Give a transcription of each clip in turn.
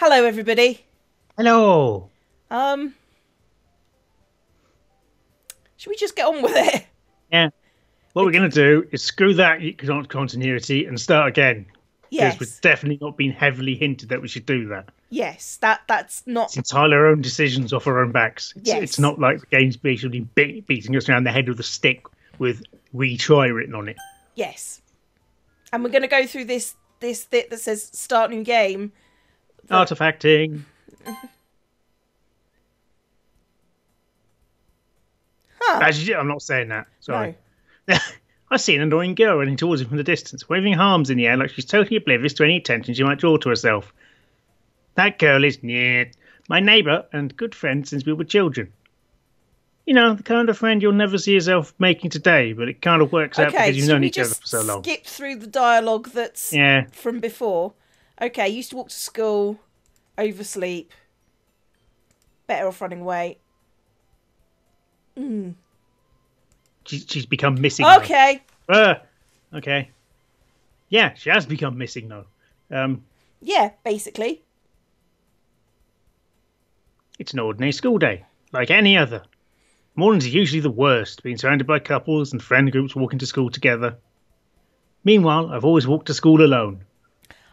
Hello, everybody. Hello. Um, should we just get on with it? Yeah. What we're Okay. going to do is screw that continuity and start again. Because we've Yes, definitely not been heavily hinted that we should do that. yes. That's not. It's entirely our own decisions off our own backs. It's Yes, not like the game's basically beating us around the head with a stick with retry written on it. yes. And we're going to go through this bit that says start new game. That Artifacting. huh? Actually, I'm not saying that. Sorry. No. I see an annoying girl running towards him from the distance, waving her arms in the air like she's totally oblivious to any attention she might draw to herself. That girl is my neighbour and good friend since we were children. You know, the kind of friend you'll never see yourself making today, but it kind of works out Okay. because you've Should known we each other for just so long. skip through the dialogue that's Yeah. from before? Okay. Used to walk to school, oversleep, better off running away. She's become missing now. Okay. Okay. Yeah, she has become missing though. Yeah. Basically. It's an ordinary school day, like any other. Mornings are usually the worst, being surrounded by couples and friend groups walking to school together. Meanwhile, I've always walked to school alone.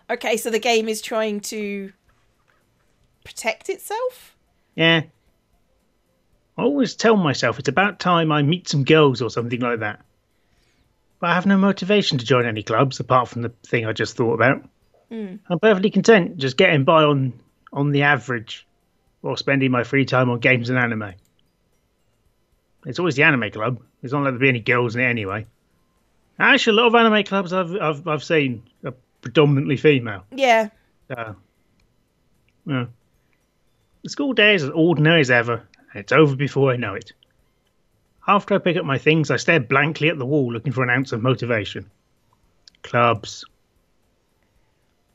Okay. So the game is trying to protect itself. Yeah. I always tell myself it's about time I meet some girls or something like that. But I have no motivation to join any clubs apart from the thing I just thought about. I'm perfectly content just getting by on the average or spending my free time on games and anime. It's always the anime club. There's not likely to be any girls in it anyway. Actually, a lot of anime clubs I've seen are predominantly female. Yeah. So, yeah. The school day is as ordinary as ever, and it's over before I know it. After I pick up my things, I stare blankly at the wall looking for an ounce of motivation. Clubs.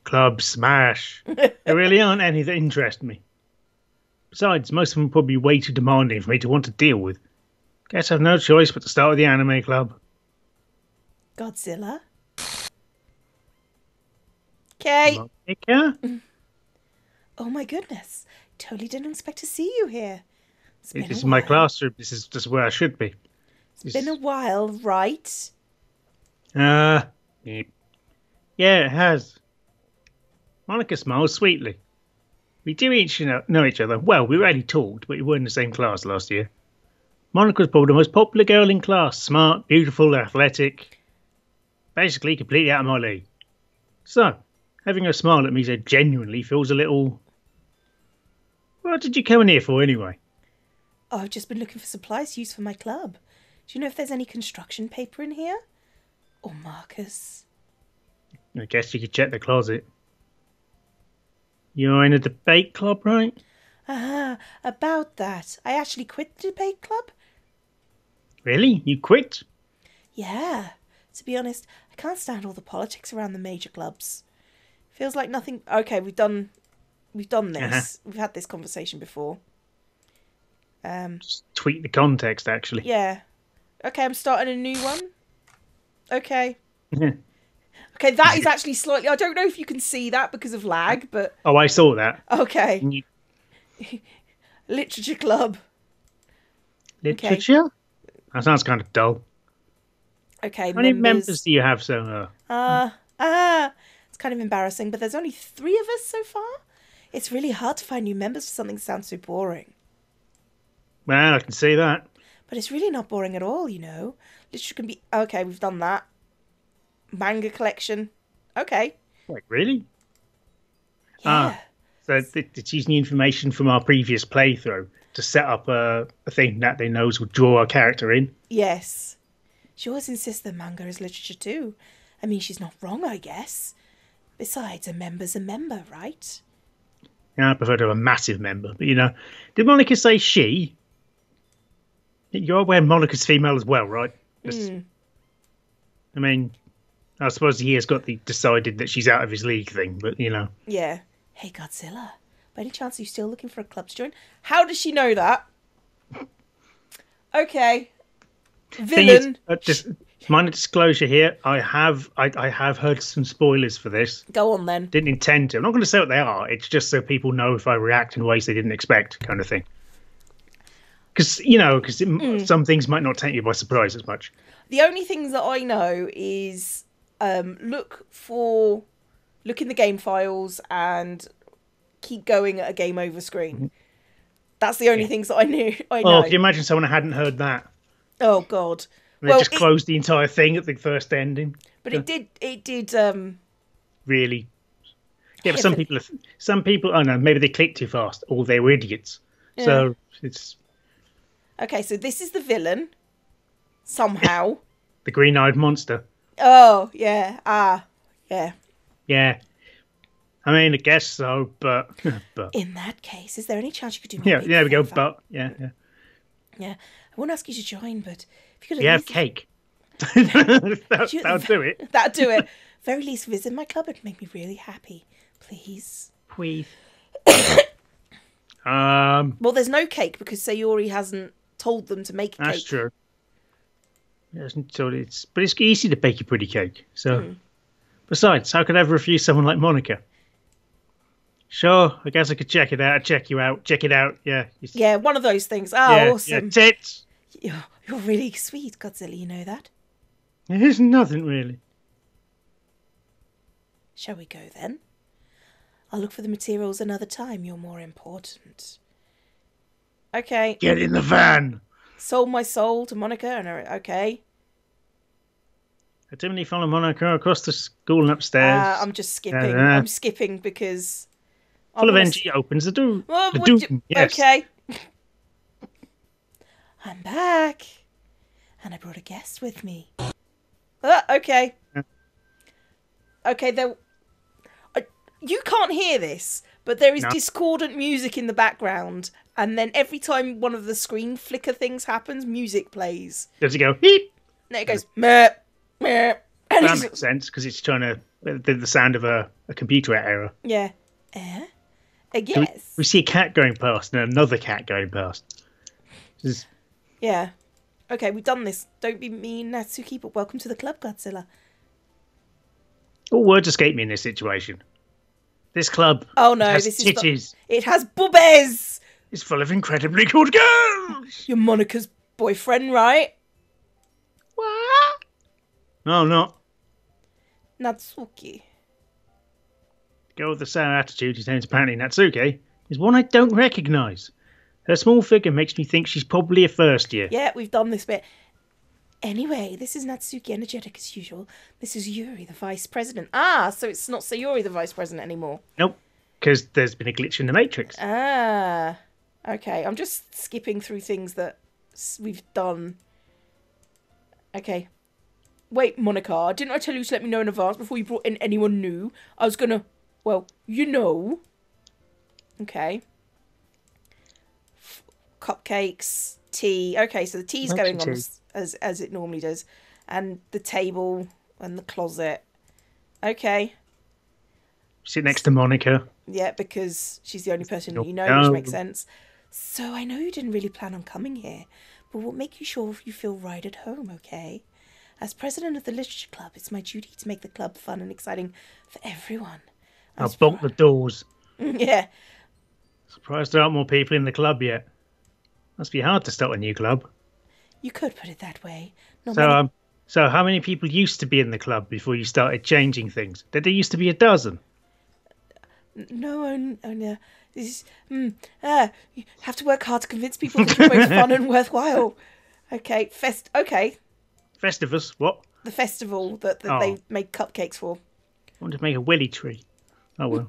Clubs smash. There really aren't any that interest me. Besides, most of them are probably way too demanding for me to want to deal with. Guess I've no choice but to start with the anime club. Godzilla. Okay. Monica? Oh my goodness. Totally didn't expect to see you here. It's been This a is my while. classroom. This is just where I should be. It's been a while, right? Yep. Yeah, it has. Monica smiles sweetly. We do know each other. Well, we already talked, but we were in the same class last year. Monica was probably the most popular girl in class. Smart, beautiful, athletic. Basically, completely out of my league. So, having her smile at me so genuinely feels a little... What did you come in here for, anyway? Oh, I've just been looking for supplies to use for my club. Do you know if there's any construction paper in here? Or markers? I guess you could check the closet. You're in a debate club, right? Ah, about that. I actually quit the debate club. Really? You quit? Yeah. To be honest, I can't stand all the politics around the major clubs. Feels like nothing... Okay, we've done this. We've had this conversation before. Just tweak the context, actually. Yeah. Okay, I'm starting a new one. Okay. Yeah. Okay, that is actually slightly... I don't know if you can see that because of lag, but... Oh, I saw that. Okay. Literature club. Literature? Okay. That sounds kind of dull. Okay, How many members do you have so far? It's kind of embarrassing, but there's only 3 of us so far. It's really hard to find new members for something that sounds so boring. Well, I can see that. But it's really not boring at all, you know. Literature can be... Okay, we've done that. Manga collection. Okay. Wait, really? Yeah. So it's using information from our previous playthrough to set up a thing that they knows will draw our character in. Yes. She always insists that manga is literature too. I mean, she's not wrong, I guess. Besides, a member's a member, right? Yeah, I prefer to have a massive member. But, you know, did Monica say she? You're aware Monica's female as well, right? I mean, I suppose he has got the decided that she's out of his league thing, but, you know. Yeah. Hey, Godzilla. By any chance are you still looking for a club to join? How does she know that? Okay. Villain. Minor disclosure here. I have heard some spoilers for this. Go on then. Didn't intend to. I'm not going to say what they are. It's just so people know if I react in ways they didn't expect, kind of thing. Because some things might not take you by surprise as much. The only things that I know is look in the game files and keep going at a game over screen. Mm-hmm. That's the only things that I know. Oh, can you imagine someone hadn't heard that? Oh God. And they just closed the entire thing at the first ending. But it did really. Yeah, but some people I don't know, maybe they clicked too fast or they were idiots. Yeah. So it's okay, so this is the villain somehow. The green-eyed monster. Oh, yeah. Yeah. Yeah. I mean, I guess so, but in that case, is there any chance you could do me a favor? There we go, but yeah. I won't ask you to join, but if you could have cake. That'll do it. That'll do it. Very least visit my club. It'd make me really happy. Please. Please. Well, there's no cake because Sayori hasn't told them to make a cake. That's true. But it's easy to bake a pretty cake. So, besides, how could I ever refuse someone like Monica? Sure, I guess I could check it out. I'd check you out. Check it out. Yeah. Yeah, one of those things. Awesome. Yeah, tits. You're really sweet, Godzilla. You know that? There's nothing really. Shall we go then? I'll look for the materials another time. You're more important. Okay. Get in the van. Sold my soul to Monica and her. Okay. I timidly follow Monica across the school and upstairs. I'm just skipping. I'm skipping because... Full of energy opens the door. Yes. Okay. I'm back. And I brought a guest with me. Okay. Okay, you can't hear this, but there is discordant music in the background. And then every time one of the screen flicker things happens, music plays. Does it go, beep? No, it goes, meh, meh. And that makes sense, because it's trying to... The sound of a computer error. Yeah. I guess. We see a cat going past and another cat going past. Yeah. Okay, we've done this. Don't be mean, Natsuki, but welcome to the club, Godzilla. All words escape me in this situation. This club has titties. It has boobies! It's full of incredibly good girls! You're Monica's boyfriend, right? What? No, not. Natsuki. The girl with the sour attitude, whose name's apparently Natsuki, is one I don't recognise. Her small figure makes me think she's probably a first year. Yeah, we've done this bit. Anyway, this is Natsuki, energetic as usual. This is Yuri, the vice president. So it's not Sayori, the vice president, anymore. Nope, because there's been a glitch in the Matrix. Okay. I'm just skipping through things that we've done. Okay. Wait, Monica, didn't I tell you to let me know in advance before you brought in anyone new? I was gonna... Well, you know. Okay. Cupcakes, tea. Okay, so the tea's going on as it normally does. And the table and the closet. Okay. Sit next to Monica. Yeah, because she's the only person you know, which makes sense. So I know you didn't really plan on coming here, but we'll make you sure you feel right at home, okay? As president of the Literature Club, it's my duty to make the club fun and exciting for everyone. I'll bolt the doors. Yeah. Surprised there aren't more people in the club yet. Must be hard to start a new club. You could put it that way. So how many people used to be in the club before you started changing things? Did there used to be a dozen? No. This is, you have to work hard to convince people that you're both fun and worthwhile. Okay, Festivus, what? The festival that they made cupcakes for. I wanted to make a willy tree. Oh well.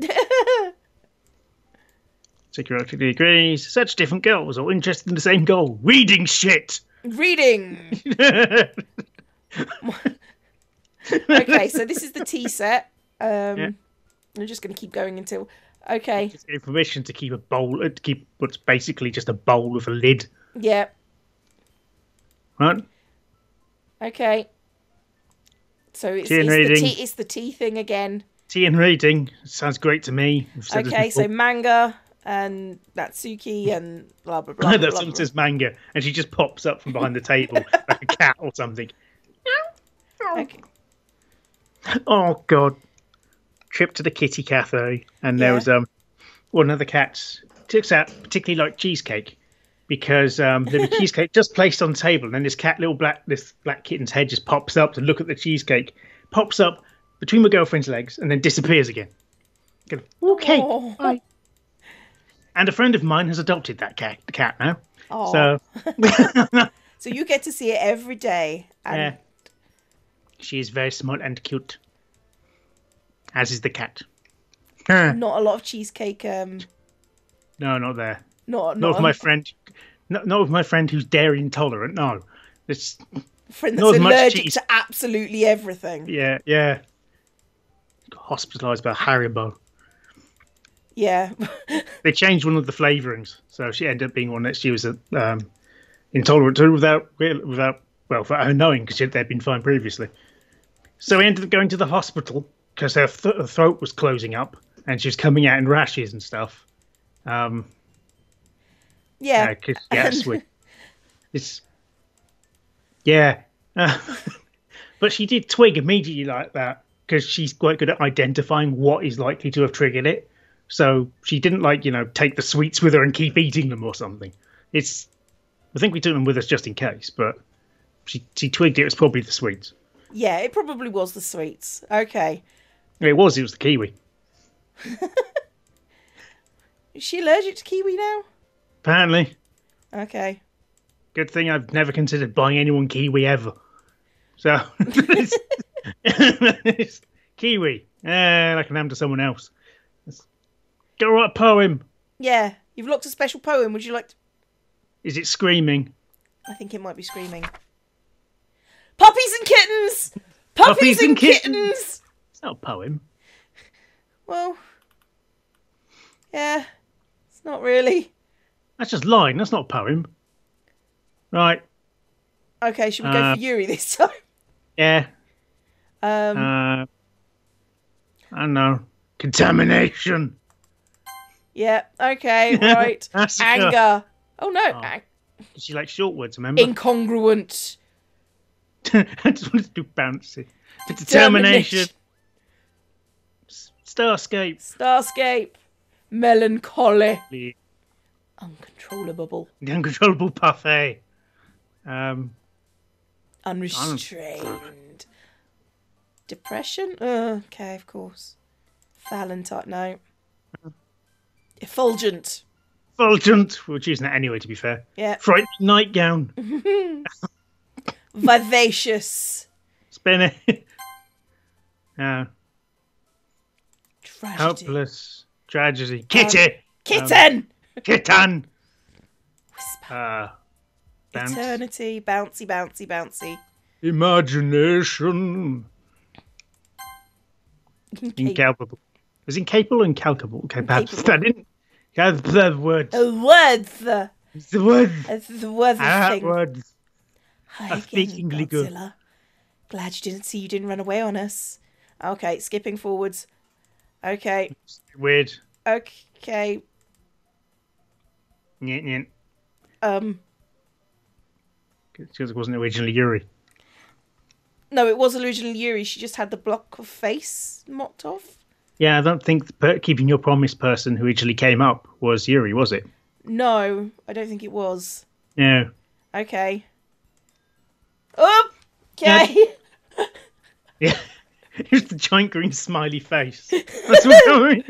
Security degrees. Such different girls, all interested in the same goal. Reading shit! Reading! Okay, so this is the tea set. I'm just going to keep going until... Okay. Just give permission to keep a bowl... To keep what's basically just a bowl with a lid. Yeah. Right? Okay. So it's the tea thing again. Tea and reading. Sounds great to me. Okay, so manga and Natsuki and blah, blah, blah. Someone says manga and she just pops up from behind the table like a cat or something. Okay. Oh God! Trip to the kitty cafe, and there Yeah. was one of the cats took out particularly like cheesecake because there was cheesecake just placed on the table, and then this black kitten's head just pops up to look at the cheesecake, pops up between my girlfriend's legs, and then disappears again. Go, okay, Oh. bye. And a friend of mine has adopted that cat now. Oh. So So you get to see it every day. And yeah, she is very small and cute, as is the cat. not a lot of cheesecake. No, not there. Not Not with my friend. Not with my friend who's dairy intolerant. No, it's a friend not that's as much allergic cheese. to absolutely everything. Yeah. Got hospitalised by Haribo. Yeah. They changed one of the flavourings, so she ended up being one that she was intolerant to without well, for her knowing, because they'd been fine previously. So we ended up going to the hospital because her throat was closing up and she was coming out in rashes and stuff. Yeah. Sweet. It's yeah. But she did twig immediately like that because she's quite good at identifying what is likely to have triggered it. So she didn't take the sweets with her and keep eating them or something. I think we took them with us just in case, but she twigged it was probably the sweets. Yeah, it probably was the sweets. Okay. It was the kiwi. Is she allergic to kiwi now? Apparently. Okay. Good thing I've never considered buying anyone kiwi ever. So it's kiwi. I can hand to someone else. Go write a poem. Yeah. You've looked a special poem. Would you like to... Is it screaming? I think it might be screaming. Puppies and kittens! Puppies and kittens! It's not a poem. Well, yeah, it's not really. That's just line. That's not a poem. Right. Okay, should we go for Yuri this time? Yeah. I don't know. Contamination. Yeah, okay, right. Anger. Oh, no. She likes short words, remember? Incongruent. I just wanted to do bouncy. Determination. Starscape. Starscape. Melancholy. Uncontrollable. The uncontrollable parfait. Unrestrained. Depression? Okay, of course. Valentine. No. Effulgent. Effulgent. We're choosing that anyway, to be fair. Yeah. Frightening nightgown. Vivacious. Spin it. Tragedy. Helpless. Tragedy. Kitty. Kitten. Kitten. Whisper. Bounce. Eternity. Bouncy, bouncy, bouncy. Imagination. Incapable. Was incapable or incalculable? Okay, perhaps that didn't. The words. Words. The words. It's the words thing. Words. Hi Are speakingly good. Godzilla. Glad you didn't run away on us. Okay, skipping forwards. Okay. Weird. Okay. Because it wasn't originally Yuri. No, it was originally Yuri. She just had the block of face mocked off. Yeah, I don't think keeping your promise person who originally came up was Yuri, was it? No, I don't think it was. No. Okay. Oh, okay. Yeah. Here's the giant green smiley face. That's what I mean.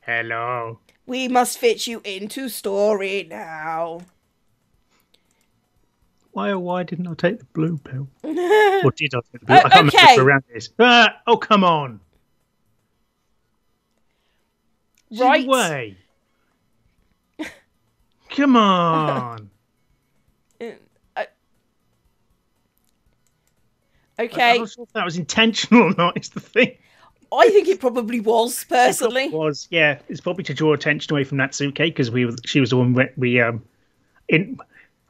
Hello. We must fit you into story now. Why didn't I take the blue pill? Or did I take the blue? I can't okay. remember around this. Oh, come on. Right. Way. Come on. Okay. I'm not sure if that was intentional or not, is the thing. I think it probably was, personally. It was, yeah. It's probably to draw attention away from Natsuke, because she was the one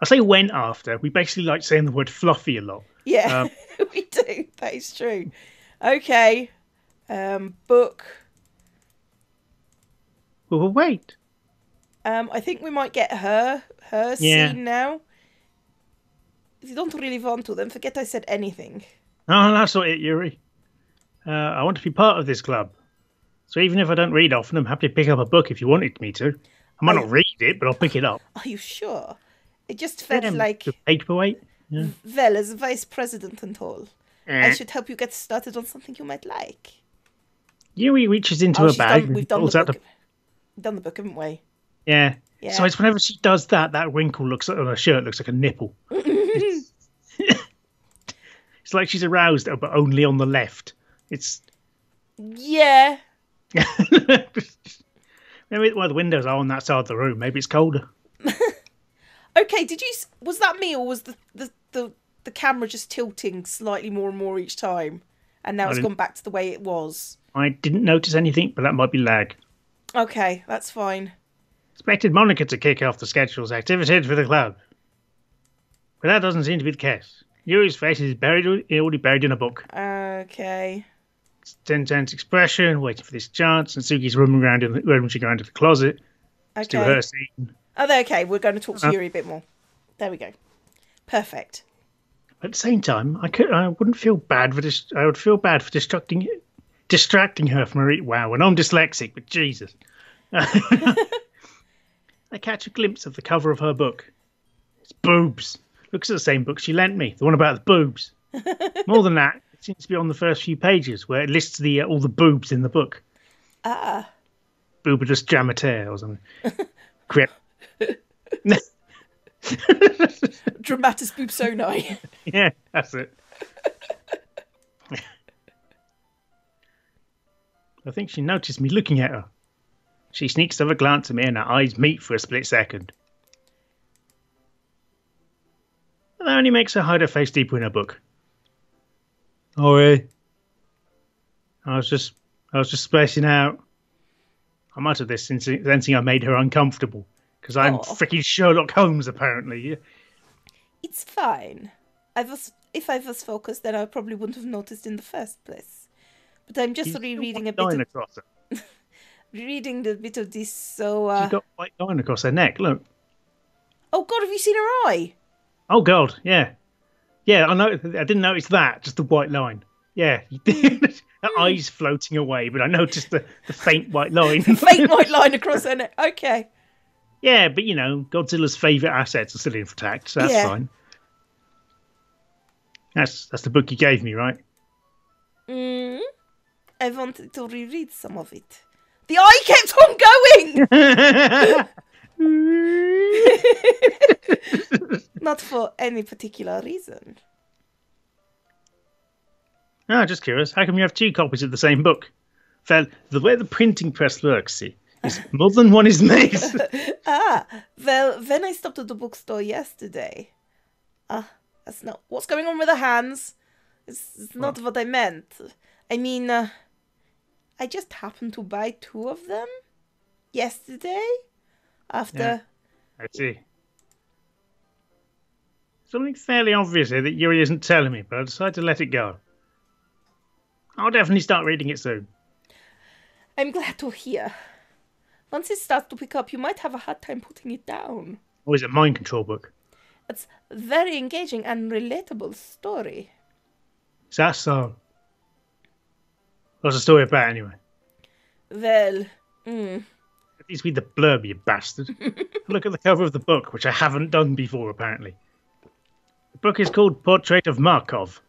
I say went after. We basically like saying the word fluffy a lot. Yeah, we do. That is true. Okay. Book. Well, wait. I think we might get her scene now. If you don't really want to, then forget I said anything. Oh, that's not it, Yuri. I want to be part of this club. So even if I don't read often, I'm happy to pick up a book if you wanted me to. I might not read it, but I'll pick it up. Are you sure? It just felt The like, paperweight. Yeah. well, as vice president and all, I Eh. should help you get started on something you might like. Yuri reaches into her bag We've and done pulls the out book. the... We've done the book, haven't we? Yeah. Yeah. So it's whenever she does that, that wrinkle looks on her shirt looks like a nipple. It's like she's aroused, but only on the left. It's... Yeah. Maybe the windows are on that side of the room. Maybe it's colder. Okay, was that me, or was the camera just tilting slightly more and more each time? And now it's gone back to the way it was. I didn't notice anything, but that might be lag. Okay, that's fine. Expected Monica to kick off the scheduled activities for the club. But that doesn't seem to be the case. Yuri's face is already buried in a book. Okay. It's tense expression, waiting for this chance, and Suki's rummaging around in the closet. Okay. To her scene. Oh, okay, we're going to talk to Yuri a bit more. There we go. Perfect. At the same time, I wouldn't feel bad for this. I would feel bad for distracting her from her. Wow, and I'm dyslexic, but Jesus. I catch a glimpse of the cover of her book. It's boobs. Looks at the same book she lent me, the one about the boobs. More than that, it seems to be on the first few pages where it lists all the boobs in the book. Ah. Boobidus dramatere or something. Grip. Dramatis boobsoni. Yeah, that's it. I think she noticed me looking at her. She sneaks over a glance at me and her eyes meet for a split second. And that only makes her hide her face deeper in her book. Oh, really? I was just spacing out. I muttered this, sensing I made her uncomfortable. Because I'm freaking Sherlock Holmes, apparently. It's fine. If I was focused, then I probably wouldn't have noticed in the first place. But I'm just rereading a bit of... reading the bit of this, so... She's got a white line across her neck, look. Oh, God, have you seen her eye? Oh, God, yeah. Yeah, I didn't notice that, just the white line. Yeah, her eyes floating away, but I noticed the faint white line. The faint white line across her neck, okay. Yeah, but, Godzilla's favourite assets are still intact, so that's fine. That's the book you gave me, right? I wanted to reread some of it. The eye kept on going! Not for any particular reason. Ah, just curious. How come you have two copies of the same book? Well, the way the printing press works, see, is more than one is made. Well, when I stopped at the bookstore yesterday... that's not... What's going on with the hands? It's not what I meant. I mean, I just happened to buy two of them yesterday after... Yeah, I see. Something fairly obvious here that Yuri isn't telling me, but I decided to let it go. I'll definitely start reading it soon. I'm glad to hear. Once it starts to pick up, you might have a hard time putting it down. Or is it a mind control book? It's a very engaging and relatable story. Is that so? What's the story about, anyway? Well, At least read the blurb, you bastard. Look at the cover of the book, which I haven't done before, apparently. The book is called Portrait of Markov.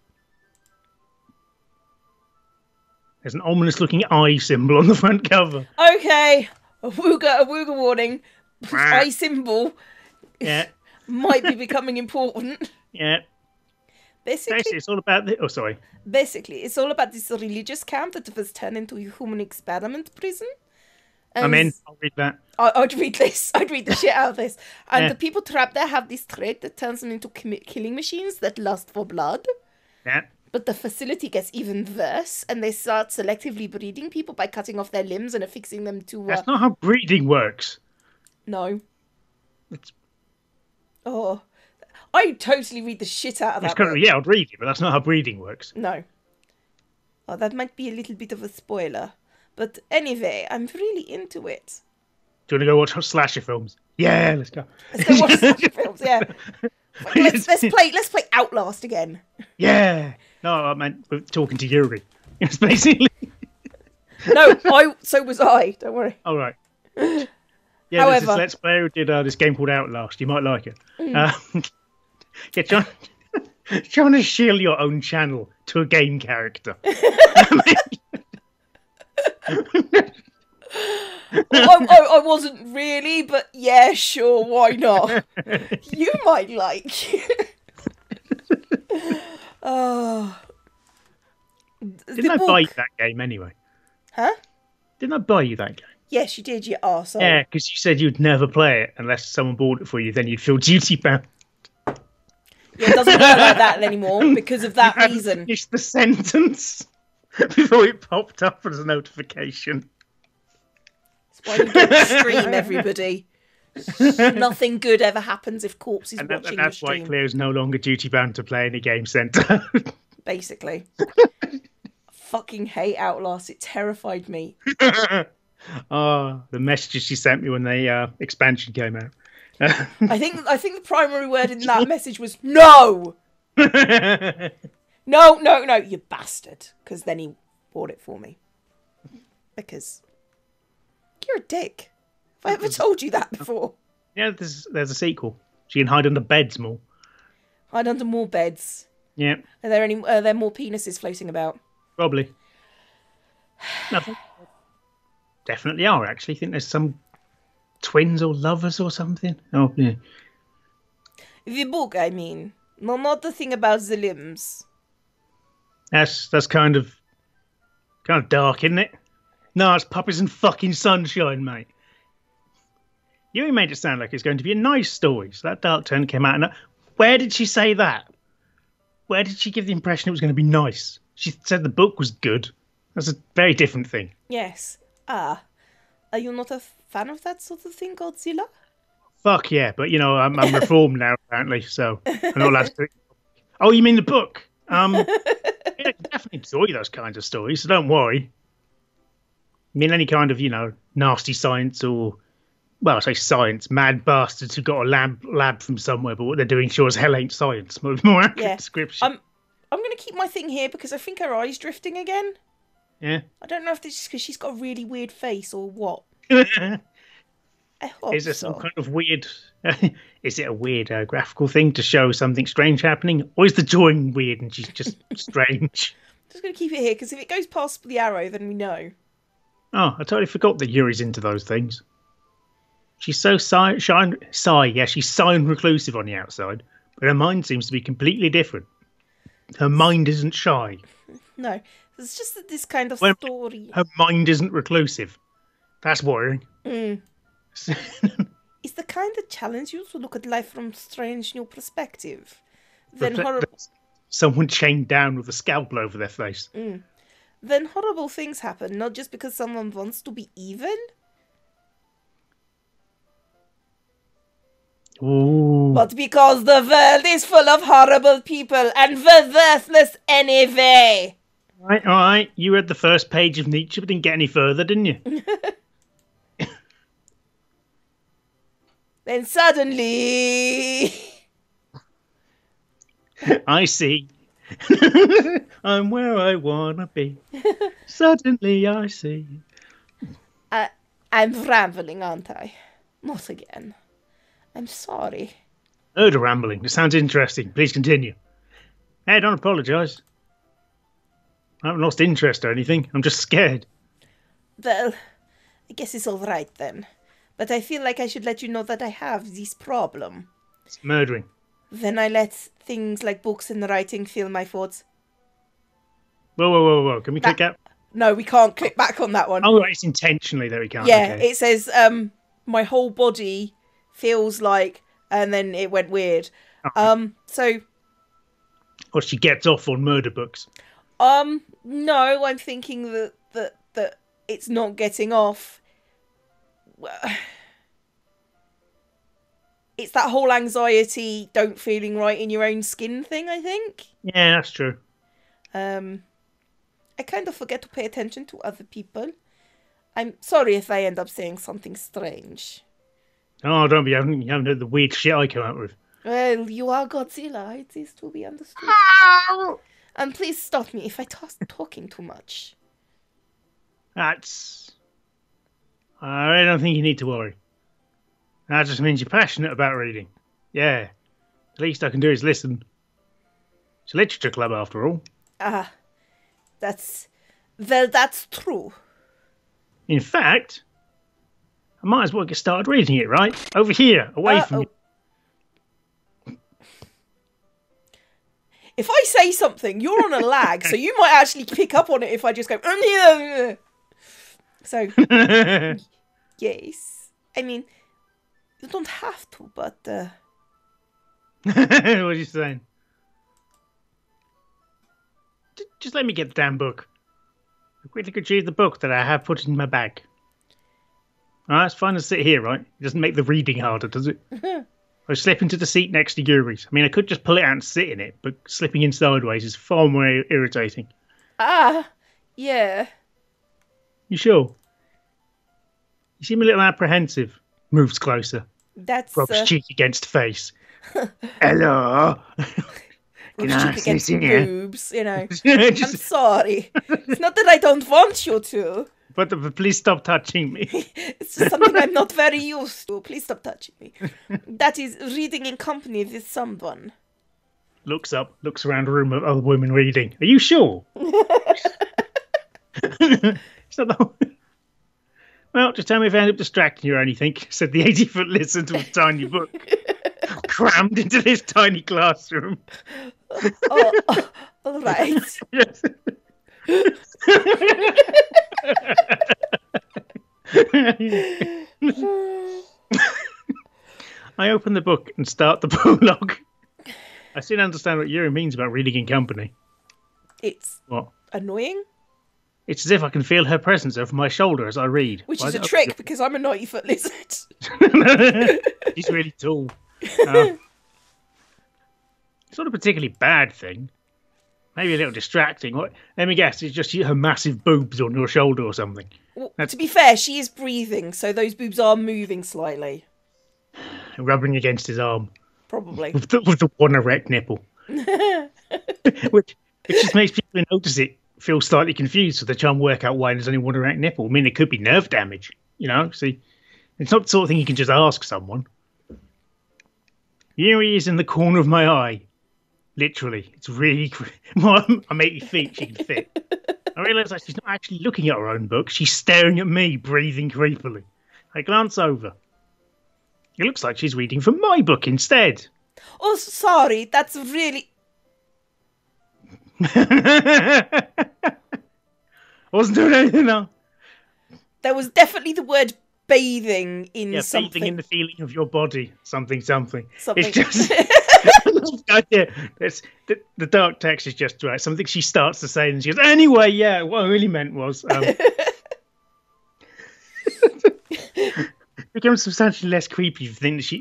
There's an ominous-looking eye symbol on the front cover. Okay, a wooga warning. Eye symbol. Yeah. Might be becoming important. Yeah. Basically, it's all about the... Oh, sorry. Basically, it's all about this religious camp that was turned into a human experiment prison. And I'm in. I'll read that. I'd read this. I'd read the shit out of this. And the people trapped there have this trait that turns them into killing machines that lust for blood. Yeah. But the facility gets even worse, and they start selectively breeding people by cutting off their limbs and affixing them to... That's not how breeding works. No. Oh. I'd totally read the shit out of that book. Yeah, I'd read it, but that's not how breeding works. No. Oh, that might be a little bit of a spoiler. But anyway, I'm really into it. Do you want to go watch slasher films? Yeah, let's go. Let's go watch slasher films, yeah. Let's play Outlast again. Yeah. No, I meant talking to Yuri. It's basically. No, so was I. Don't worry. All right. Yeah, there's this However, Let's Play who did this game called Outlast. You might like it. Yeah, trying to shield your own channel to a game character. I wasn't really, but yeah, sure, why not? You might like. Oh. Didn't I buy you that game anyway? Huh? Didn't I buy you that game? Yes, you did, you arsehole. Yeah, because you said you'd never play it unless someone bought it for you. Then you'd feel duty bound. Yeah, it doesn't work like that anymore because of that reason. Finish the sentence before it popped up as a notification. That's why you don't stream, everybody. Nothing good ever happens if Corpse is watching your stream. That's why Cleo's no longer duty bound to play in a game centre. Basically. Fucking hate Outlast. It terrified me. Oh, the messages she sent me when the expansion came out. I think the primary word in that message was no. No, you bastard. Because then he bought it for me. Because you're a dick. Have I ever told you that before? Yeah, there's a sequel. She can hide under beds more. Hide under more beds. Yeah. Are there more penises floating about? Probably. Nothing. Definitely are, actually. I think there's some twins or lovers or something. Oh, yeah. The book, I mean. No, not the thing about the limbs. That's kind of dark, isn't it? No, it's puppies and fucking sunshine, mate. You made it sound like it's going to be a nice story. So that dark turn came out. And where did she say that? Where did she give the impression it was going to be nice? She said the book was good. That's a very different thing. Yes. Are you not a fan of that sort of thing, Godzilla? Fuck yeah, but you know, I'm reformed now, apparently, so I'm not allowed to. Oh, you mean the book? Yeah, I can definitely enjoy those kinds of stories, so don't worry. I mean, any kind of, nasty science or, well, I say science, mad bastards who got a lab from somewhere, but what they're doing sure as hell ain't science. More accurate description. I'm going to keep my thing here because I think her eye's drifting again. Yeah. I don't know if this is because she's got a really weird face or what. Is there some kind of weird... is it a weird graphical thing to show something strange happening? Or is the drawing weird and she's just strange? I'm just going to keep it here because if it goes past the arrow, then we know. Oh, I totally forgot that Yuri's into those things. She's so she's shy and reclusive on the outside, but her mind seems to be completely different. Her mind isn't shy. No, it's just that this kind of story. Her mind isn't reclusive. That's worrying. It's the kind that challenges you to look at life from a strange new perspective. Then horrible. Someone chained down with a scalpel over their face. Then horrible things happen, not just because someone wants to be evil. Ooh. But because the world is full of horrible people and we're worthless anyway. All right. You read the first page of Nietzsche, but didn't get any further, didn't you? Then suddenly... I see. I'm where I wanna be. Suddenly I see. I'm rambling, aren't I? Not again. I'm sorry. Heard of rambling. It sounds interesting. Please continue. Hey, don't apologise. I haven't lost interest or anything. I'm just scared. Well, I guess it's all right then. But I feel like I should let you know that I have this problem. It's murdering. Then I let things like books and writing fill my thoughts. Whoa. Can we click out? No, we can't click back on that one. Oh, right, it's intentionally that we can't. Yeah, okay. It says, my whole body feels like, and then it went weird. Okay. So... Or she gets off on murder books. No, I'm thinking that it's not getting off. It's that whole anxiety, don't feeling right in your own skin thing, I think. Yeah, that's true. I kind of forget to pay attention to other people. I'm sorry if I end up saying something strange. Oh, don't be. You haven't heard the weird shit I come out with. Well, you are Godzilla. It is to be understood. And please stop me if I talking too much. That's... I don't think you need to worry. That just means you're passionate about reading. Yeah. The least I can do is listen. It's a literature club, after all. That's... Well, that's true. In fact, I might as well get started reading it, right? Over here, away from you. If I say something, you're on a lag, so you might actually pick up on it if I just go... So, yes. I mean, you don't have to, but... What are you saying? Just let me get the damn book. I quickly retrieve the book that I have put in my bag. Alright, it's fine to sit here, right? It doesn't make the reading harder, does it? I slip into the seat next to Yuri's. I mean, I could just pull it out and sit in it, but slipping in sideways is far more irritating. Yeah. You sure? You seem a little apprehensive. Moves closer. That's... Rubs cheek against face. Hello? Can I against boobs, you know. I'm sorry. It's not that I don't want you to. But please stop touching me. It's just something I'm not very used to. Please stop touching me. That is reading in company with someone. Looks up, looks around a room of other women reading. Are you sure? It's not the... Well, just tell me if I end up distracting you or anything, said the 80-foot lizard to a tiny book. Crammed into this tiny classroom. All right. Yes. I open the book and start the prologue. I still understand what Yuri means about reading in company. It's what? Annoying? It's as if I can feel her presence over my shoulder as I read. Which is a trick because I'm a 90-foot lizard. She's really tall. It's not a particularly bad thing. Maybe a little distracting. Let me guess, it's just her massive boobs on your shoulder or something. Well, to be fair, she is breathing, so those boobs are moving slightly. Rubbing against his arm. Probably. With the one erect nipple. which just makes people who notice it feel slightly confused, so they try and work out why there's only one erect nipple. I mean, it could be nerve damage, you know? See, it's not the sort of thing you can just ask someone. Yuri is in the corner of my eye. Literally. It's really... I'm 80 feet, she can fit. I realise that she's not actually looking at her own book. She's staring at me, breathing creepily. I glance over. It looks like she's reading from my book instead. Oh, sorry. That's really... Wasn't doing anything now. There was definitely the word bathing in something. Bathing in the feeling of your body. Something. Something. It's just... yeah, the dark text is just right. Something she starts to say and she goes, anyway, yeah, what I really meant was... it becomes substantially less creepy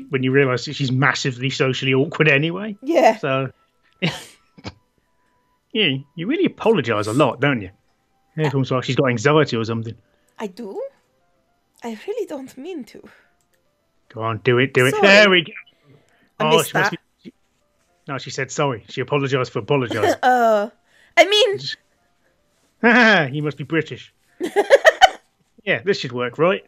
when you realise that she's massively socially awkward anyway. Yeah. So... Yeah, you really apologise a lot, don't you? It's almost like she's got anxiety or something. I do? I really don't mean to. Go on, do it. Sorry. There we go. I missed that. No, she said sorry. She apologised for apologising. I mean... You must be British. Yeah, this should work, right?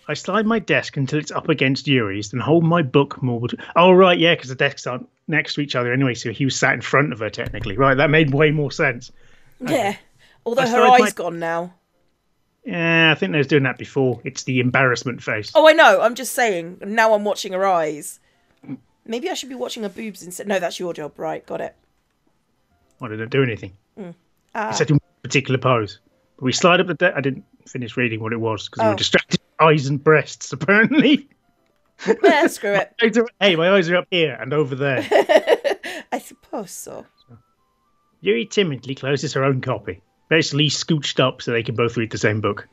I slide my desk until it's up against Yuri's, then hold my book more... Oh, right, yeah, because the desks aren't next to each other anyway, so he was sat in front of her, technically. Right, that made way more sense. Yeah, although her eye's gone now. Yeah, I think they was doing that before. It's the embarrassment face. Oh, I know, I'm just saying. Now I'm watching her eyes. Maybe I should be watching her boobs instead. No, that's your job, right, got it. I didn't do anything. It's in one particular pose. But we slide up the desk. I didn't finish reading what it was, because we were distracted. Eyes and breasts, apparently. Yeah, screw it. Hey, my eyes are up here and over there. I suppose so. Yuri timidly closes her own copy, basically scooched up so they can both read the same book.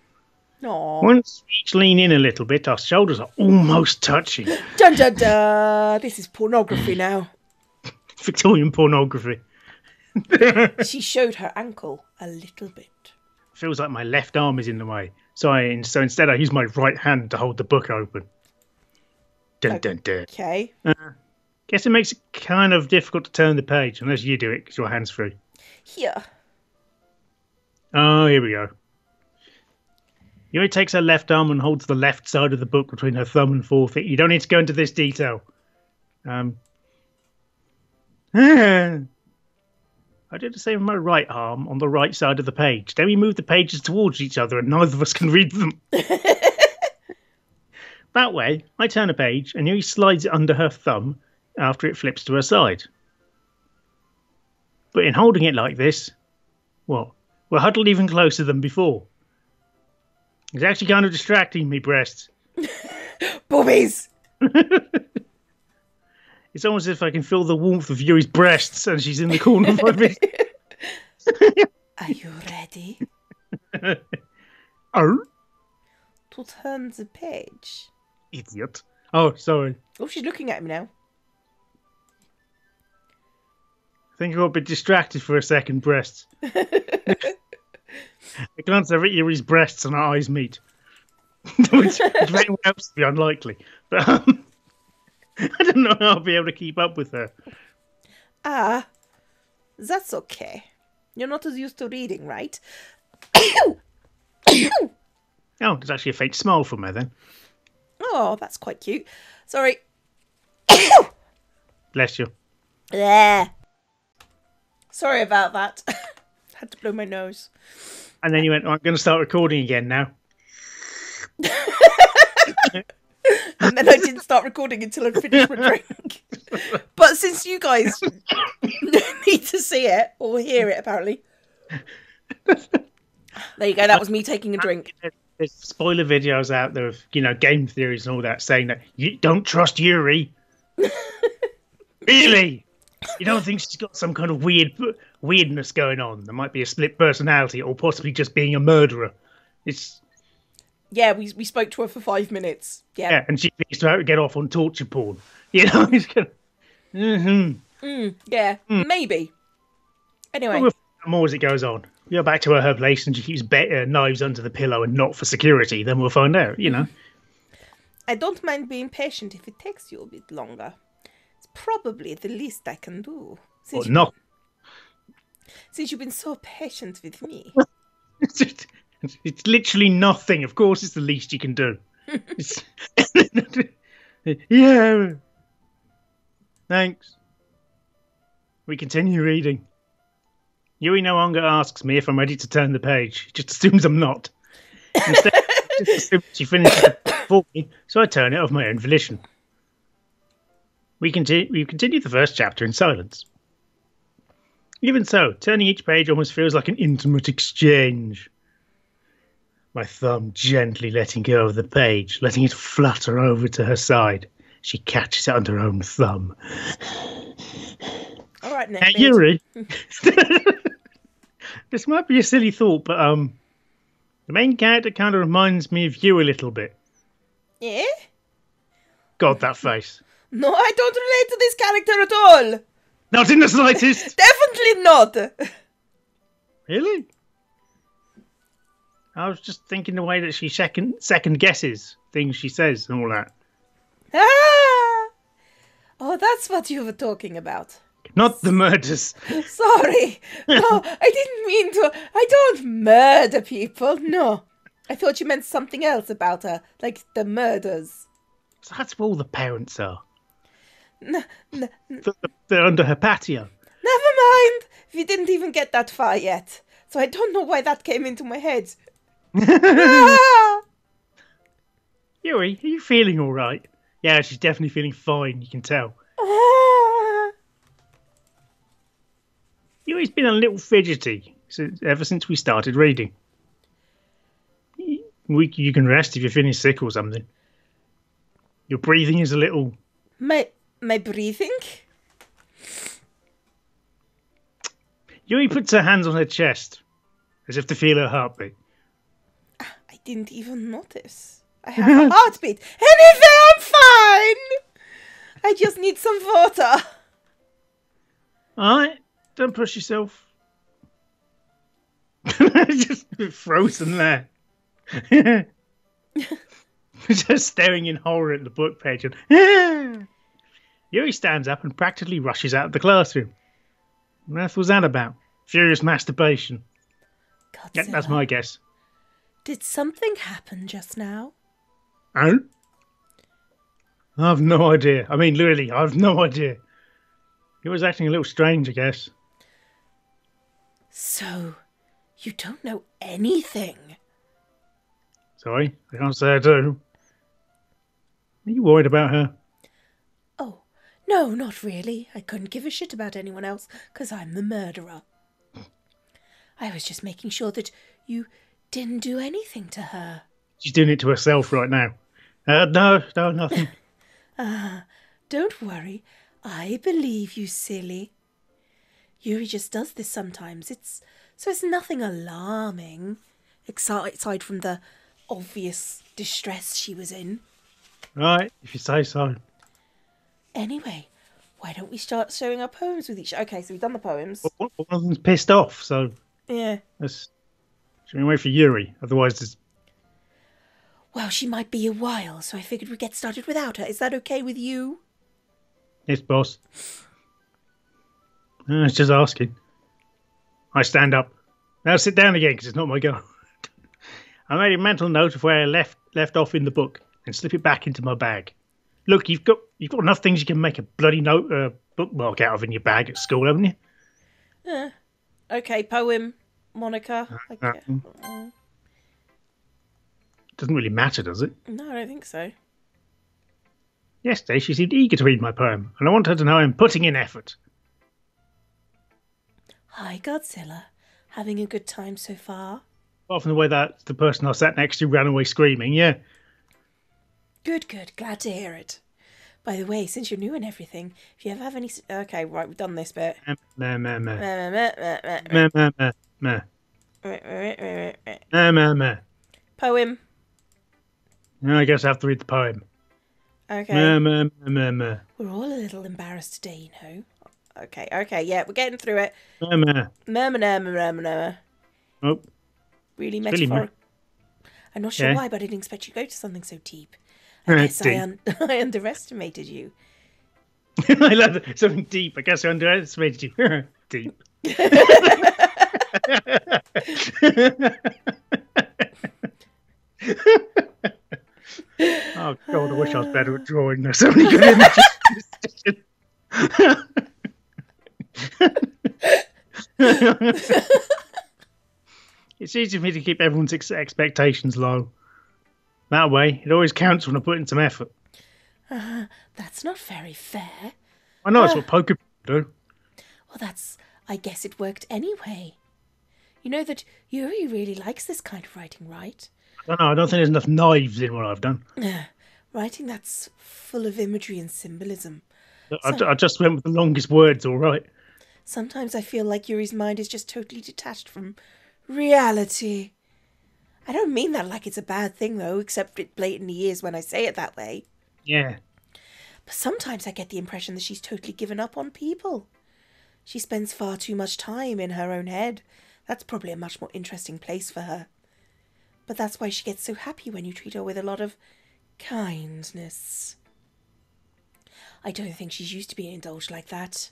Aww. Once we each lean in a little bit, our shoulders are almost touching. Dun dun dun! This is pornography now. Victorian pornography. She showed her ankle a little bit. Feels like my left arm is in the way. So instead I use my right hand to hold the book open. Dun, dun, dun. Okay. Guess it makes it kind of difficult to turn the page, unless you do it, because your hand's free. Here. Oh, here we go. Yuri takes her left arm and holds the left side of the book between her thumb and forefinger. You don't need to go into this detail. I did the same with my right arm on the right side of the page. Then we move the pages towards each other and neither of us can read them. That way, I turn a page and Yuri slides it under her thumb after it flips to her side. But in holding it like this, what? We're huddled even closer than before. It's actually kind of distracting me, breasts. Boobies! It's almost as if I can feel the warmth of Yuri's breasts and she's in the corner of my vision. Are you ready? Oh? To turn the page. Idiot. Oh, sorry. Oh, she's looking at me now. I think I got a bit distracted for a second, breasts. I glance over at Yuri's breasts and our eyes meet. which very well helps to be unlikely. But I don't know how I'll be able to keep up with her. Ah, that's okay. You're not as used to reading, right? Oh, there's actually a faint smile from her then. Oh, that's quite cute. Sorry. Bless you. There. Sorry about that. Had to blow my nose. And then you went, I'm going to start recording again now. And then I didn't start recording until I'd finished my drink. But since you guys need to see it, or hear it apparently. There you go, that was me taking a drink. There's spoiler videos out there of, game theories and all that saying that you don't trust Yuri. Really? You don't think she's got some kind of weirdness going on? There might be a split personality or possibly just being a murderer. Yeah, we spoke to her for 5 minutes. Yeah, and she thinks to how to get off on torture porn. It's kind of... Maybe. Anyway. We'll find out more as it goes on. We go back to her place and she keeps knives under the pillow and not for security. Then we'll find out, I don't mind being patient if it takes you a bit longer. It's probably the least I can do. Since you've been so patient with me. It's literally nothing. Of course it's the least you can do. Yeah. Thanks. We continue reading. Yuri no longer asks me if I'm ready to turn the page. He just assumes I'm not. Instead, just assumes she finishes it before me, so I turn it of my own volition. We continue the first chapter in silence. Even so, turning each page almost feels like an intimate exchange. My thumb gently letting go of the page, letting it flutter over to her side. She catches it under her own thumb. All right, now, Yuri, this might be a silly thought, but the main character kind of reminds me of you a little bit. Yeah? God, that face. No, I don't relate to this character at all. Not in the slightest. Definitely not. Really? I was just thinking the way that she second guesses things she says and all that. Ah! Oh, that's what you were talking about. Not the murders. Sorry. No, I didn't mean to. I don't murder people. No. I thought you meant something else about her, like the murders. So that's where all the parents are. Never They're under her patio. mind. We didn't even get that far yet. So I don't know why that came into my head. Ah! Yuri, are you feeling all right? Yeah, she's definitely feeling fine, you can tell. Ah! Yuri's been a little fidgety ever since we started reading. You can rest if you're feeling sick or something. Your breathing is a little... My breathing? Yuri puts her hands on her chest, as if to feel her heartbeat. I didn't even notice. I have a heartbeat. Anyway, I'm fine. I just need some water. Alright, don't push yourself. Just frozen there. Just staring in horror at the book page. Yuri stands up and practically rushes out of the classroom. What on earth was that about? Furious masturbation. Yeah, that's my guess. Did something happen just now? Oh? I have no idea. I mean, literally, I have no idea. He was acting a little strange, I guess. So, you don't know anything? Sorry, I can't say I do. Are you worried about her? Oh, no, not really. I couldn't give a shit about anyone else, 'cause I'm the murderer. I was just making sure that you didn't do anything to her. She's doing it to herself right now. No, nothing. Don't worry. I believe you, silly. Yuri just does this sometimes. It's nothing alarming, aside from the obvious distress she was in. Right, if you say so. Anyway, why don't we start showing our poems with each other? Okay, so we've done the poems. One of them's pissed off, so Yeah. should we wait for Yuri? Otherwise, there's... Well, she might be a while, so I figured we'd get started without her. Is that okay with you? Yes, boss. I was just asking. I stand up. Now sit down again, because it's not my go. I made a mental note of where I left off in the book and slip it back into my bag. Look, you've got enough things you can make a bloody bookmark out of in your bag at school, haven't you? Okay, poem, Monica. Doesn't really matter, does it? No, I don't think so. Yesterday, she seemed eager to read my poem, and I want her to know I'm putting in effort. Hi, Godzilla. Having a good time so far? Apart from the way that the person I sat next to ran away screaming, yeah. Good. Glad to hear it. By the way, since you're new and everything, if you ever have any... Okay, right, we've done this bit. Poem. I guess I have to read the poem. Okay. We're all a little embarrassed today, you know. Okay, yeah, we're getting through it. Oh. Really metaphorical. I'm not sure why, but I didn't expect you to go to something so deep. I guess I underestimated you. I love that. Something deep. I guess I underestimated you. Deep. Oh God, I wish I was better at drawing. There's so many good images in this session. It's easy for me to keep everyone's expectations low. That way, it always counts when I put in some effort. That's not very fair. I know it's what poker people do. Well, I guess it worked anyway. You know that Yuri really likes this kind of writing, right? I don't know, I don't think there's enough knives in what I've done. Writing that's full of imagery and symbolism. I just went with the longest words, all right. Sometimes I feel like Yuri's mind is just totally detached from reality. I don't mean that like it's a bad thing, though, except it blatantly is when I say it that way. Yeah. But sometimes I get the impression that she's totally given up on people. She spends far too much time in her own head. That's probably a much more interesting place for her. But that's why she gets so happy when you treat her with a lot of kindness. I don't think she's used to being indulged like that.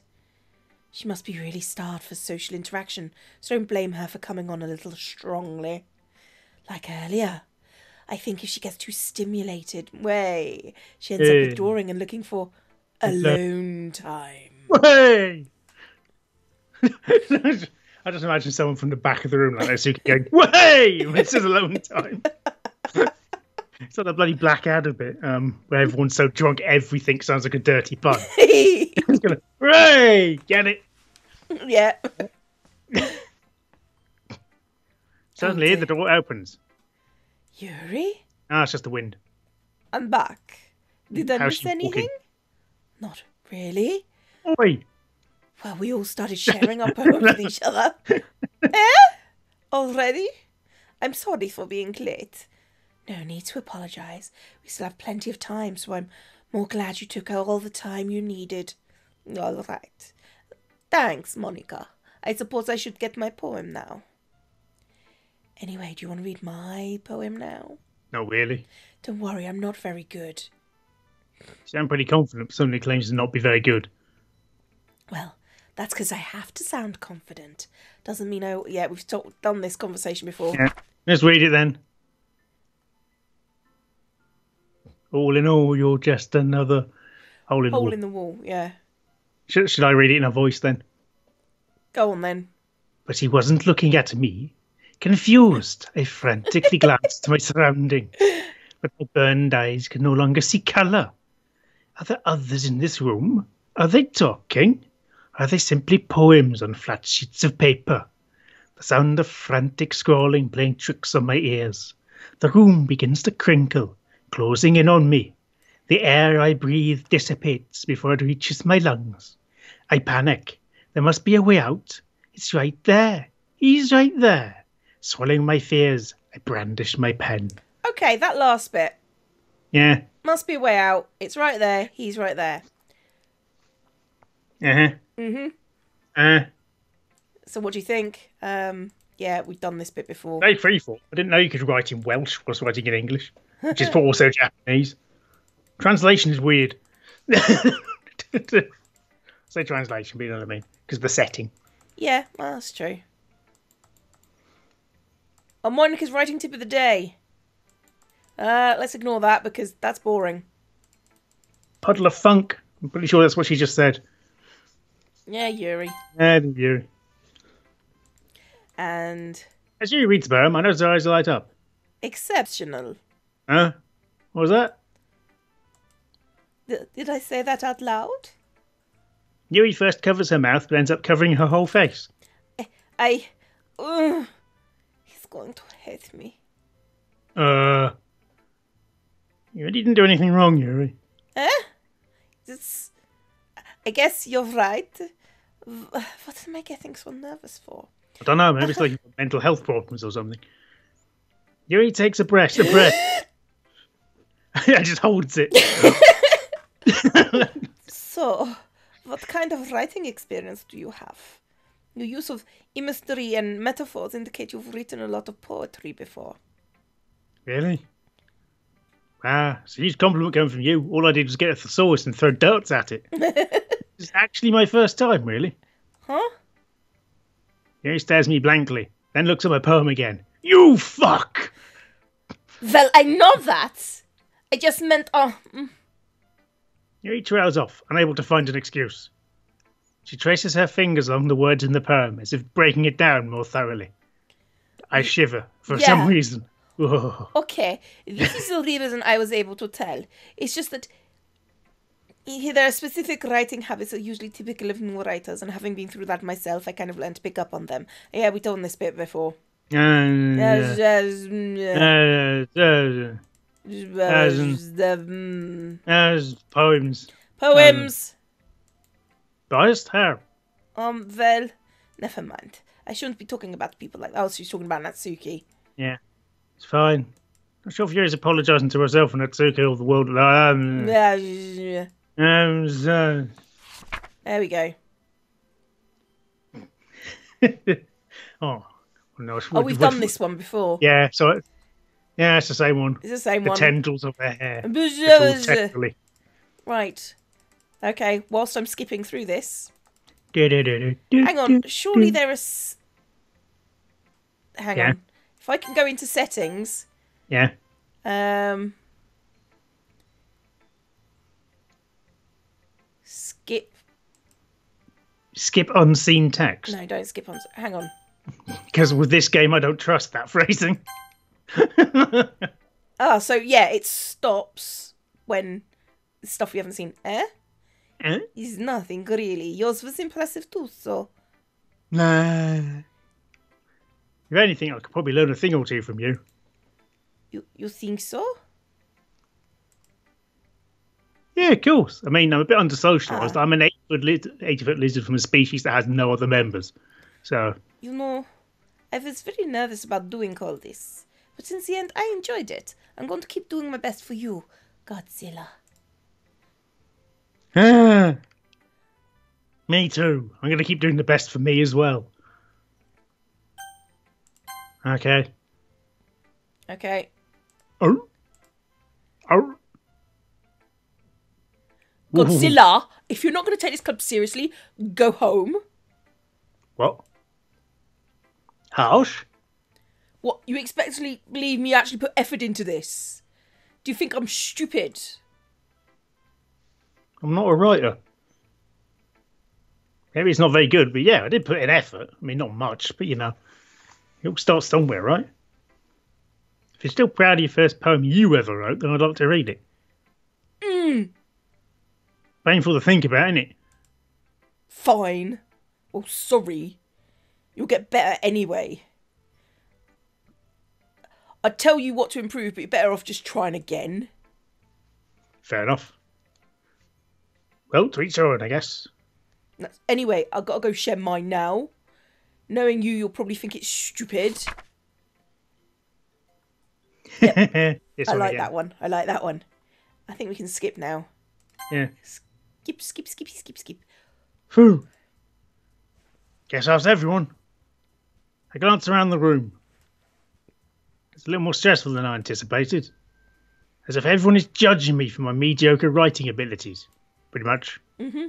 She must be really starved for social interaction, so don't blame her for coming on a little strongly. Like earlier, I think if she gets too stimulated, she ends up withdrawing and looking for alone time. Way! I just imagine someone from the back of the room like that, so going, way! When it says alone time. It's like the bloody Blackadder bit, where everyone's so drunk everything sounds like a dirty pun. It's gonna, hooray! Get it? Yeah. Suddenly, the door opens. Yuri? Ah, it's just the wind. I'm back. Did I How's miss she anything? walking? Not really. Oi! Well, we all started sharing our poems with each other. Already? I'm sorry for being late. No need to apologise. We still have plenty of time, so I'm more glad you took all the time you needed. All right. Thanks, Monica. I suppose I should get my poem now. Anyway, do you want to read my poem now? No, really. Don't worry, I'm not very good. Sound pretty confident, but suddenly claims to not be very good. Well, that's because I have to sound confident. Doesn't mean I... Yeah, we've done this conversation before. Yeah. Let's read it then. All in all, you're just another hole in the Hole wall. in the wall, yeah. Should I read it in a voice then? Go on then. But he wasn't looking at me. Confused, I frantically glanced to my surroundings, but my burned eyes could no longer see colour. Are there others in this room? Are they talking? Are they simply poems on flat sheets of paper? The sound of frantic scrawling playing tricks on my ears. The room begins to crinkle, closing in on me. The air I breathe dissipates before it reaches my lungs. I panic. There must be a way out. It's right there. He's right there. Swallowing my fears, I brandish my pen. Okay, that last bit. Yeah. Must be a way out. It's right there. He's right there. So what do you think? Yeah, we've done this bit before. Very freeform. I didn't know you could write in Welsh whilst writing in English, which is also Japanese. Translation is weird. Say translation, but you know what I mean, because the setting. Yeah, well, that's true. Oh, Monica's writing tip of the day. Let's ignore that because that's boring. Puddle of funk. I'm pretty sure that's what she just said. Yeah, Yuri. Yuri. And... As Yuri reads about him, I notice her eyes light up. exceptional. Huh? What was that? Did I say that out loud? Yuri first covers her mouth, but ends up covering her whole face. He's going to hate me. You didn't do anything wrong, Yuri. I guess you're right. What am I getting so nervous for? I don't know, maybe it's like mental health problems or something. Yuri takes a breath. I just holds it. So, what kind of writing experience do you have? Your use of imagery and metaphors indicate you've written a lot of poetry before. Really? It's a huge compliment coming from you. All I did was get a thesaurus and throw darts at it. It's actually my first time, really. Huh? Yuri stares me blankly, then looks at my poem again. You fuck! Well, I know that. I just meant, Yuri trails off, unable to find an excuse. She traces her fingers along the words in the poem, as if breaking it down more thoroughly. I shiver, for some reason. Whoa. Okay, this is the reason I was able to tell. It's just that there are specific writing habits that are usually typical of new writers, and having been through that myself, I kind of learned to pick up on them. Yeah, we've done this bit before. As poems. Poems. Biased? How? Well, never mind. I shouldn't be talking about people like that. Oh, she's talking about Natsuki. Yeah, it's fine. Not sure if Yuri's apologising to herself and Natsuki or the world. There we go. Oh no! We've done this one before. Yeah, so it's the same one. It's the same one. The tendrils of her hair. It's all tendrily. Right. Okay. Whilst I'm skipping through this, hang on. Surely there is. Hang on. If I can go into settings. Yeah. Skip unseen text. No, don't skip on. Hang on. Because with this game, I don't trust that phrasing. So yeah, it stops when stuff we haven't seen. Is nothing really. Yours was impressive too, so. Nah. If anything, I could probably learn a thing or two from you. You think so? Yeah, of course. I mean, I'm a bit under-socialised. I'm an 80-foot lizard from a species that has no other members. So... You know, I was very nervous about doing all this. But in the end, I enjoyed it. I'm going to keep doing my best for you, Godzilla. Me too. I'm going to keep doing the best for me as well. Okay. Okay. Oh. Godzilla, if you're not going to take this club seriously, go home. What? Harsh? What, you expect to believe me actually put effort into this? Do you think I'm stupid? I'm not a writer. Maybe it's not very good, but yeah, I did put in effort. I mean, not much, but you know, it all starts somewhere, right? If you're still proud of your first poem you ever wrote, then I'd like to read it. Painful to think about, isn't it? Fine. Well, sorry. You'll get better anyway. I'd tell you what to improve, but you're better off just trying again. Fair enough. Well, to each their own, I guess. Anyway, I've got to go share mine now. Knowing you'll probably think it's stupid. Yep. I like that one. I like that one. I think we can skip now. Yeah. Skip. Phew. Guess that's everyone. I glance around the room. It's a little more stressful than I anticipated. As if everyone is judging me for my mediocre writing abilities. Pretty much. Mm-hmm.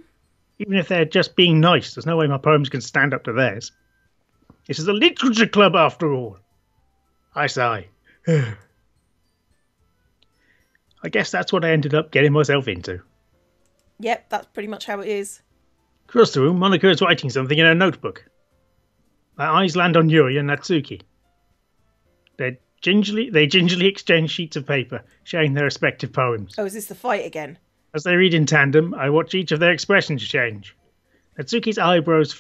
Even if they're just being nice, there's no way my poems can stand up to theirs. This is a literature club after all. I sigh. I guess that's what I ended up getting myself into. Yep, that's pretty much how it is. Across the room, Monica is writing something in her notebook. My eyes land on Yuri and Natsuki. They gingerly exchange sheets of paper, sharing their respective poems. Oh, is this the fight again? As they read in tandem, I watch each of their expressions change. Natsuki's eyebrows,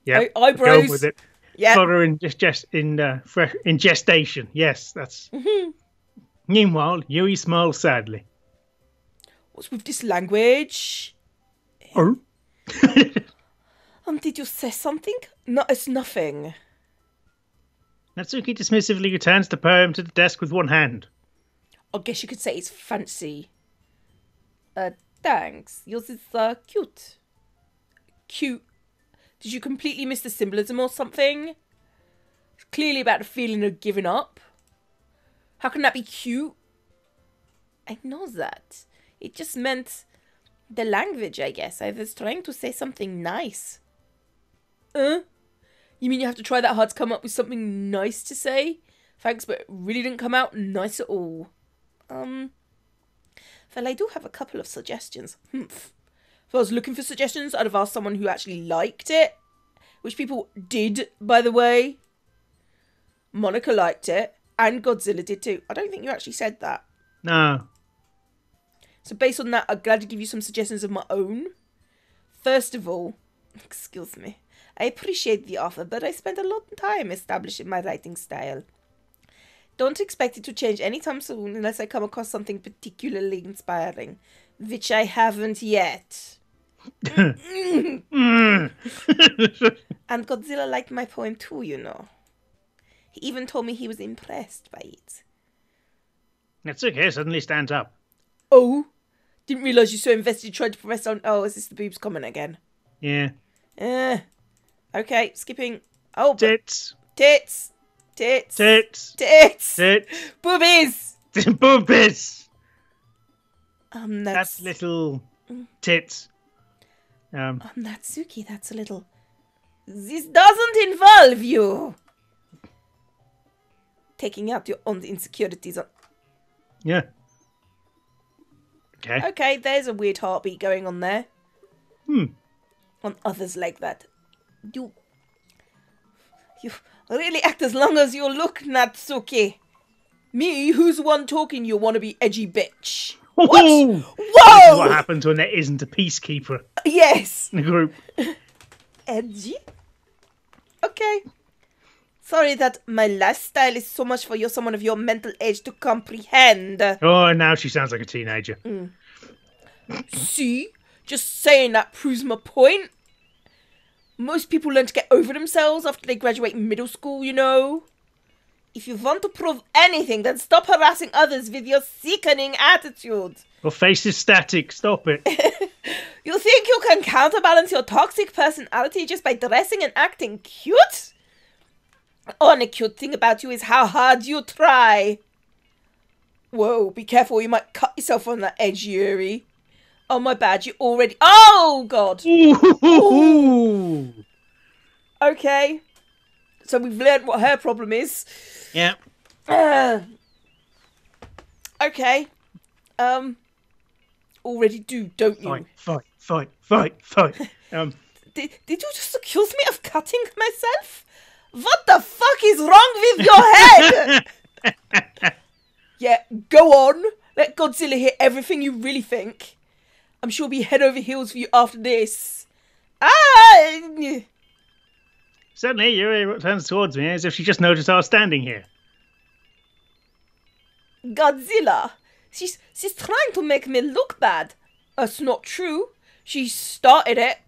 yeah, eyebrows, go with it. Yeah, Flutter in gestation. Yes, that's. Mm-hmm. Meanwhile, Yuri smiles sadly. What's with this language? Oh. Did you say something? No, it's nothing. Natsuki dismissively returns the poem to the desk with one hand. I guess you could say it's fancy. Thanks. Yours is cute. Cute. Did you completely miss the symbolism or something? It's clearly about the feeling of giving up. How can that be cute? I know that. It just meant the language, I guess. I was trying to say something nice. You mean you have to try that hard to come up with something nice to say? Thanks, but it really didn't come out nice at all. Well, I do have a couple of suggestions. If I was looking for suggestions, I'd have asked someone who actually liked it. Which people did, by the way. Monica liked it. And Godzilla did too. I don't think you actually said that. No. So based on that, I'm glad to give you some suggestions of my own. First of all, excuse me, I appreciate the offer, but I spent a lot of time establishing my writing style. Don't expect it to change anytime soon unless I come across something particularly inspiring, which I haven't yet. And Godzilla liked my poem too, you know. He even told me he was impressed by it. Natsuki suddenly stands up. Oh, didn't realise you're so invested you tried to press on... Oh, is this the boobs comment again? Yeah. Okay, skipping... Oh, Tits. Tits. Tits. Tits. Tits. Boobies. Boobies. That's little tits. Natsuki, that's a little... This doesn't involve you. Taking out your own insecurities on... Yeah. Okay. Okay, there's a weird heartbeat going on there. On others like that. You really act as long as you look, Natsuki. Me, who's the one talking, you wannabe edgy bitch. What? Whoa! This is what happens when there isn't a peacekeeper. Yes. In the group. Edgy? Okay. Sorry that my lifestyle is so much for you, someone of your mental age to comprehend. Oh, now she sounds like a teenager. See? Just saying that proves my point. Most people learn to get over themselves after they graduate middle school, you know. If you want to prove anything, then stop harassing others with your sickening attitude. Your face is static. Stop it. You think you can counterbalance your toxic personality just by dressing and acting cute? The only cute thing about you is how hard you try. Whoa, be careful, you might cut yourself on that edge, Yuri. Oh, my bad. You already... Oh, God. Ooh. Okay. So we've learned what her problem is. Yeah. Okay. Already do, don't you? Fight. Did you just accuse me of cutting myself? What the fuck is wrong with your head? Yeah, go on. Let Godzilla hear everything you really think. I'm sure he'll be head over heels for you after this. Suddenly, Yuri turns towards me as if she just noticed I was standing here. Godzilla. She's trying to make me look bad. That's not true. She started it.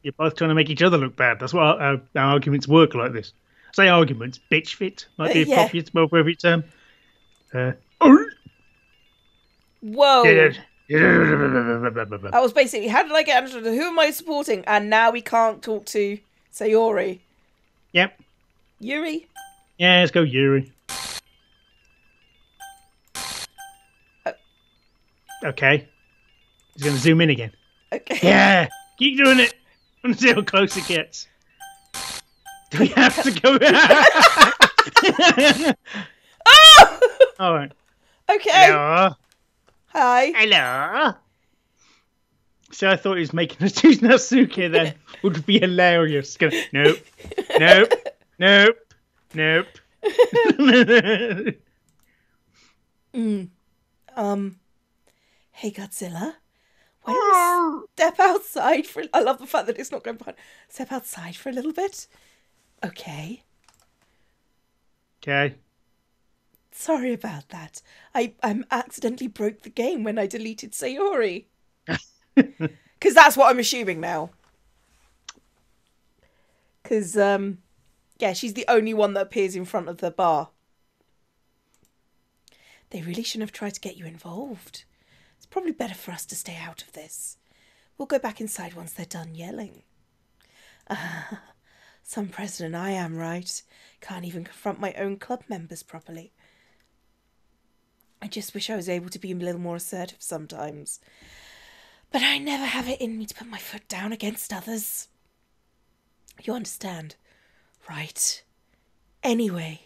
You're both trying to make each other look bad. That's why our arguments work like this. I say arguments, bitch fit might be appropriate, well, for every term. Whoa. That That was basically, how did I get under? Who am I supporting? And now we can't talk to Sayori. Yep. Yuri? Yeah, let's go Yuri. Okay. He's going to zoom in again. Okay. Yeah! Keep doing it! And see how close it gets. Do we have to go? Oh! Alright. Okay. Hello? Hi. Hello? So I thought he was making us choose Natsuki then. Would be hilarious. Nope. Hey Godzilla. Why don't we step outside for... I love the fact that it's not going behind. Step outside for a little bit. Okay. Okay. Sorry about that. I accidentally broke the game when I deleted Sayori. Because that's what I'm assuming now. Because, yeah, she's the only one that appears in front of the bar. They really shouldn't have tried to get you involved. It's probably better for us to stay out of this. We'll go back inside once they're done yelling. Some president I am, right? Can't even confront my own club members properly. I just wish I was able to be a little more assertive sometimes. But I never have it in me to put my foot down against others. You understand, right? Anyway,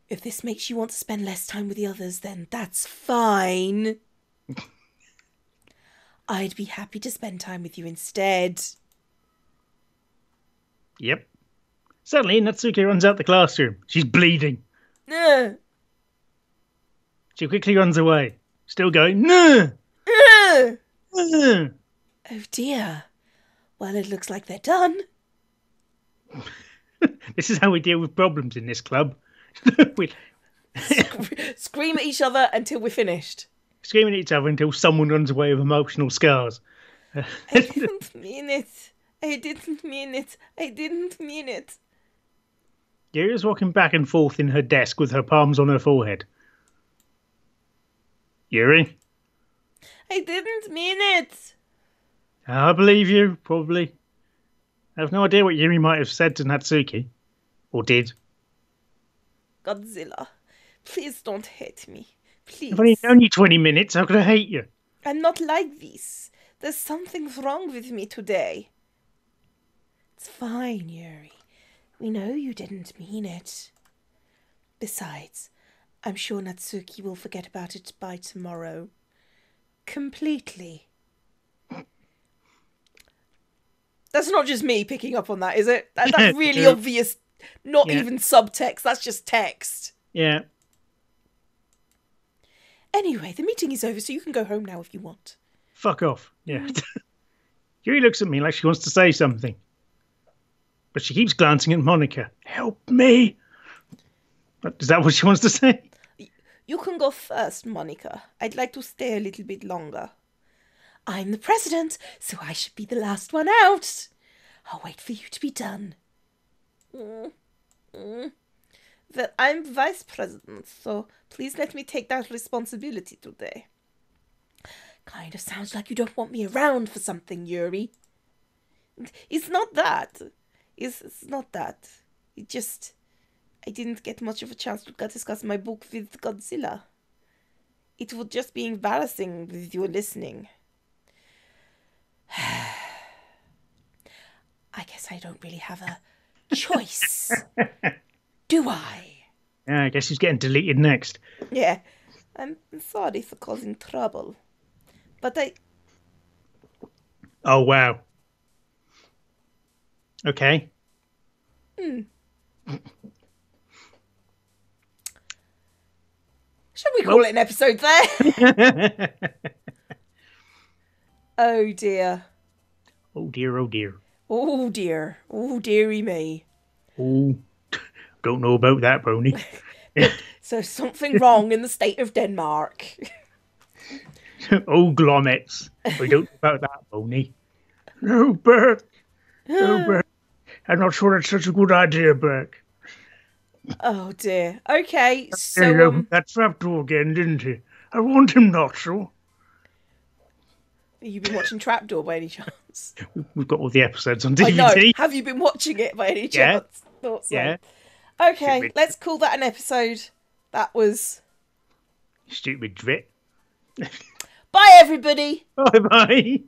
if this makes you want to spend less time with the others, then that's fine. I'd be happy to spend time with you instead. Yep. Suddenly, Natsuki runs out the classroom. She's bleeding. She quickly runs away. Still going, Oh dear. Well, it looks like they're done. This is how we deal with problems in this club. Scream at each other until we're finished. Screaming at each other until someone runs away with emotional scars. I didn't mean it. I didn't mean it. I didn't mean it. Yuri's walking back and forth in her desk with her palms on her forehead. Yuri? I didn't mean it. I believe you, probably. I have no idea what Yuri might have said to Natsuki. Or did. Godzilla, please don't hate me. Please. I've only known you 20 minutes. How could I hate you? I'm not like this. There's something wrong with me today. It's fine, Yuri. We know you didn't mean it. Besides, I'm sure Natsuki will forget about it by tomorrow. Completely. That's not just me picking up on that, is it? That's really obvious. Not even subtext. That's just text. Yeah. Anyway, the meeting is over, so you can go home now if you want. Fuck off. Yeah. Yuri looks at me like she wants to say something. But she keeps glancing at Monica. Help me! Is that what she wants to say? You can go first, Monica. I'd like to stay a little bit longer. I'm the president, so I should be the last one out. I'll wait for you to be done. But I'm vice president, so please let me take that responsibility today. Kind of sounds like you don't want me around for something, Yuri. It's not that. It's not that. It just... I didn't get much of a chance to discuss my book with Godzilla. It would just be embarrassing with you listening. I guess I don't really have a choice, do I? Yeah, I guess he's getting deleted next. Yeah. I'm sorry for causing trouble. But Oh, wow. Okay. Should we call it an episode there? Oh dear. Oh, dear, oh, dear. Oh dear. Oh dearie me. Oh, don't know about that, Brony. So something wrong in the state of Denmark. Oh, glommets. We don't know about that, Brony. No, Burke. No, Burke. I'm not sure it's such a good idea, Burke. Oh dear. Okay, He so opened that trapdoor again, didn't he? I want him not to. have you been watching Trapdoor by any chance? We've got all the episodes on I know. DVD. Have you been watching it by any Yeah. chance? Thought so. Yeah. Okay, Stupid. let's call that an episode. That was. Stupid twit. Bye, everybody. Bye-bye.